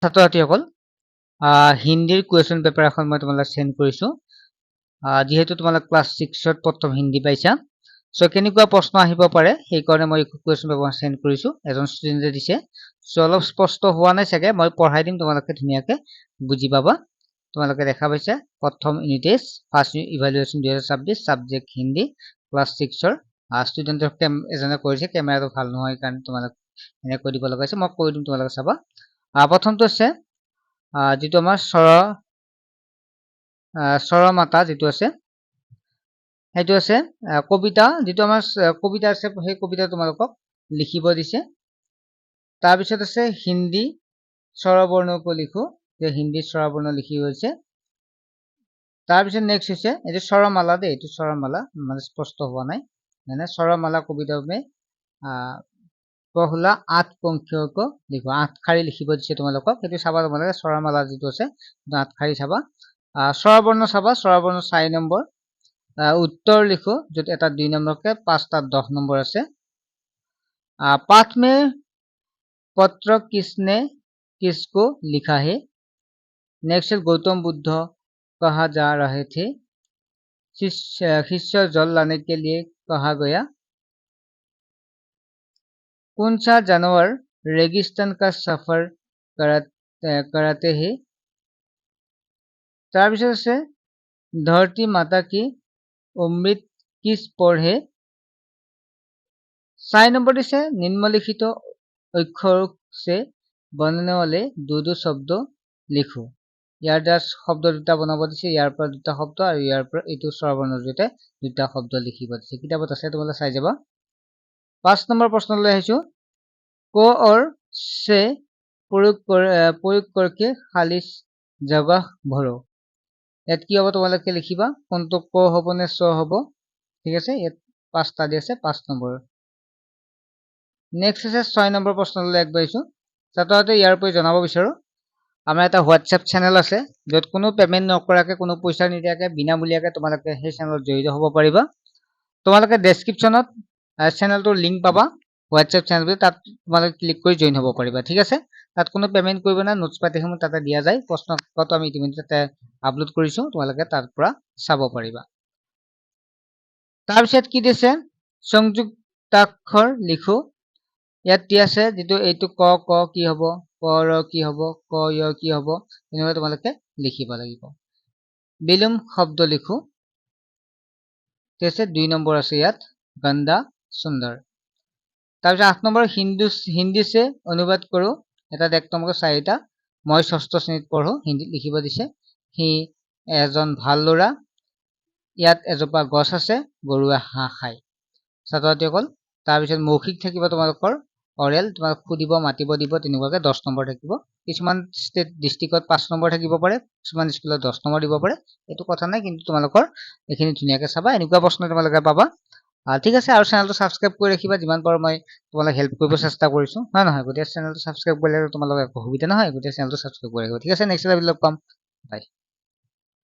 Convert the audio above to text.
ছাত্ৰ ছাত্ৰীসকল হিন্দীৰ কুৱেশ্যন পেপাৰ এখন মই তোমালোকক সেন্ড কৰিছো যেহেতু তোমালোক ক্লাস 6ত প্ৰথম হিন্দী পাইছা সো কেনেকুৱা প্ৰশ্ন আহিব পাৰে সেই কাৰণে মই কুৱেশ্যন পেপাৰ সেন্ড কৰিছো এজন ষ্টুডেন্টে দিছে সো অলপ স্পষ্ট হোৱা নাই চাগে মই পঢ়াই দিম তোমালোকে ধুনীয়াকে বুজি পাবা তোমালোকে দেখা পাইছা প্ৰথম unit test first evaluation 2026 subject Hindi class 6ৰ ষ্টুডেন্টৰ এজনে কৰিছে কেমেৰাটো ভাল নহয় কাৰণ তোমালোক এনে কৰি দিব লগা আছে মই কৈ দিম তোমালোকে চাবা প্ৰথমটো আছে যেটো আমাৰ স্বৰমাতা যেটো আছে হেতু আছে কবিতা যেটো আমাৰ কবিতা আছে সেই কবিতা তোমালোকক লিখিব দিছে তাৰ পিছত আছে হিন্দী স্বৰবৰ্ণক লিখো যে হিন্দী স্বৰবৰ্ণ লিখি হৈছে তাৰ পিছত নেক্সট হৈছে এটো স্বৰমালা দে এটো স্বৰমালা মানে স্পষ্ট হোৱা নাই মানে স্বৰমালা কবিতা মে পহলা 8 পংক্তিয়ক লিখো 8 খাৰি লিখিব দিছে তোমালোকক এটো চাবা তোমালোকে স্বৰমালা যেটো আছে 8 খাৰি চাবা স্বৰবৰ্ণ চাবা স্বৰবৰ্ণ 4 নম্বৰ उत्तर लिखो जो এটা 2 नंबर के 5 टा 10 नंबर আছে पाठ में पत्र किसने किसको लिखा है नेक्स्ट गौतम बुद्ध कहा जा रहे थे शिष्य जल लाने के लिए कहा गया कौन सा जानवर रेगिस्तान का सफर कराते हैं तार पिছত আছে धरती माता की अमृत किस पढ़े 4 नंबर दिसे निम्नलिखित अक्षर से बनने वाले दो शब्द लिखो यार দ্বাৰা শব্দ দুটা বনাব দিছে ইয়াৰ পৰা দুটা শব্দ আৰু ইয়াৰ পৰা এটো স্বৰবৰ্ণৰ জৰিয়তে দুটা শব্দ লিখিব দিছে কিতাপত আছে তোমালোকে চাই যাবা 5 নম্বৰ প্ৰশ্নলৈ আহিছো को और से प्रयोग करके खाली जगह भरो ইয়াত কি হ'ব তোমালোকে লিখিবা কোনটো ক হ'ব নে চ হ'ব ঠিক আছে ইয়াত পাঁচটা দি আছে 5 নম্বৰ নেক্সট আছে 6 নম্বৰ প্ৰশ্নলৈ আগবাঢ়িছো ছাত্ৰতে ইয়াৰ পৰা জনাব বিচাৰো আমাৰ এটা WhatsApp চেনেল আছে যত কোনো পেমেন্ট নকৰাকে কোনো পইচা নিদিয়াকে বিনামূলীয়াকে তোমালোকে সেই চেনেলত জড়িত হ'ব পাৰিবা তোমালোকে ডেসক্ৰিপচনত চেনেলটোৰ লিংক পাবা WhatsApp চেনেল তাত তোমালোকে ক্লিক কৰি জয়েন হ'ব পাৰিবা ঠিক আছে তাত কোনো পেমেন্ট কৰিব না নোটছ পাতিসমূহ তাতে দিয়া যায় প্ৰশ্নপত্ৰ আমি ইতিমধ্যে আপলোড কৰিছো তোমালোকে তাৰ পৰা চাব পাৰিবা তাৰ পিছত কি দিছে সংযুক্তাক্ষৰ লিখো ইয়াত দি আছে যেটো এইটো ক ক কি হ'ব ক ৰ কি হ'ব ক য় কি হ'ব এনেকৈ তোমালোকে লিখিব লাগিব বিলোম শব্দ লিখো তেছে 2 নম্বৰ আছে ইয়াত গন্ধা সুন্দৰ তাৰপিছত 8 নম্বৰ হিন্দী से অনুবাদ কৰো এটা দেখ তোমাক চাৰিটা মই ষষ্ঠ শ্ৰেণীত পঢ়ো হিন্দী লিখিব দিছে হি এজন ভাল লৰা ইয়াত এজোপা গছ আছে গৰুৱে হাঁহ খায় ছাত্ৰসকল তাৰ পিছত মৌখিক থাকিব তোমালোকৰ অৰেল তোমাক খুদিব মাতিব দিব তেনেকুৱাকে 10 নম্বৰ থাকিব কিছুমান ষ্টেট ডিস্ট্ৰিক্টত 5 নম্বৰ থাকিব পাৰে কিছুমান স্কুলত 10 নম্বৰ দিব পাৰে এটো কথা নাই কিন্তু তোমালোকৰ এখিনি ধুনিয়াকে চাবা এনেকুৱা প্ৰশ্ন তোমালোকে পাবা ঠিক আছে আৰু চেনেলটো সাবস্ক্ৰাইব কৰি ৰাখিবা যিমান পাৰো মই তোমালোক হেল্প কৰিব চেষ্টা কৰিছো নহয় গতিকে চেনেলটো সাবস্ক্ৰাইব কৰিলে তোমালোক একো সুবিধা নহয় গতিকে চেনেলটো সাবস্ক্ৰাইব কৰি ৰাখিবা ঠিক আছে নেক্সট ভিডিঅ'ত লগ পাম বাই